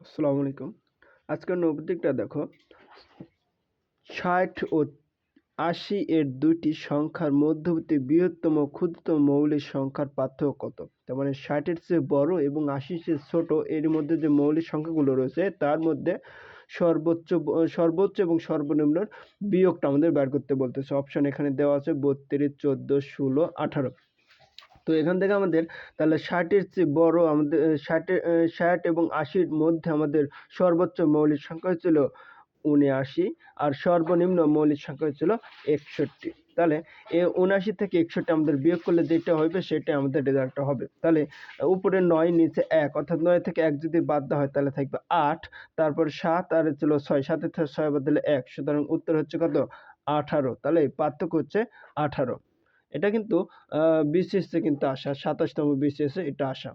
আসসালামু আলাইকুম। আজকের নৈবেদিকটা দেখো, ৬০ ও ৮০ এর দুইটি সংখ্যার মধ্যবর্তী বৃহত্তম ও ক্ষুদ্রতম মৌলিক সংখ্যার পার্থক্য কত? তার মানে ৬০ এর চেয়ে বড় এবং ৮০ এর চেয়ে ছোট এর মধ্যে যে মৌলিক সংখ্যাগুলো রয়েছে তার মধ্যে সর্বোচ্চ এবং সর্বনিম্নের বিয়োগটা আমাদের বের করতে বলতেছে। অপশন এখানে দেওয়া আছে ৩২, ১৪, ১৬, ১৮। তো এখান থেকে আমাদের তাহলে ৬০ এর চেয়ে বড় আমাদের ৬০ এবং ৮০ মধ্যে আমাদের সর্বোচ্চ মৌলিক সংখ্যা হচ্ছিল ৭৯ আর সর্বনিম্ন মৌলিক সংখ্যা হচ্ছিল ৬১। তাহলে ৭৯ থেকে ৬১ আমাদের বিয়োগ করলে যেটা হবে সেটাই আমাদের রেজাল্টটা হবে। তাহলে উপরে ৯ নিচে ১ অর্থাৎ ৯ থেকে ১ যদি বাদ দেওয়া হয় তাহলে থাকবে ৮, তারপর ৭ আর ছিল ৬, ৭ থেকে ৬ বাদ দিলে ১, সুতরাং উত্তর হচ্ছে কত? ১৮। তাহলে পার্থক্য হচ্ছে ১৮। এটা কিন্তু বিসিএস এ কিন্তু আসা, ২৭তম বিসিএস এ এটা আসা।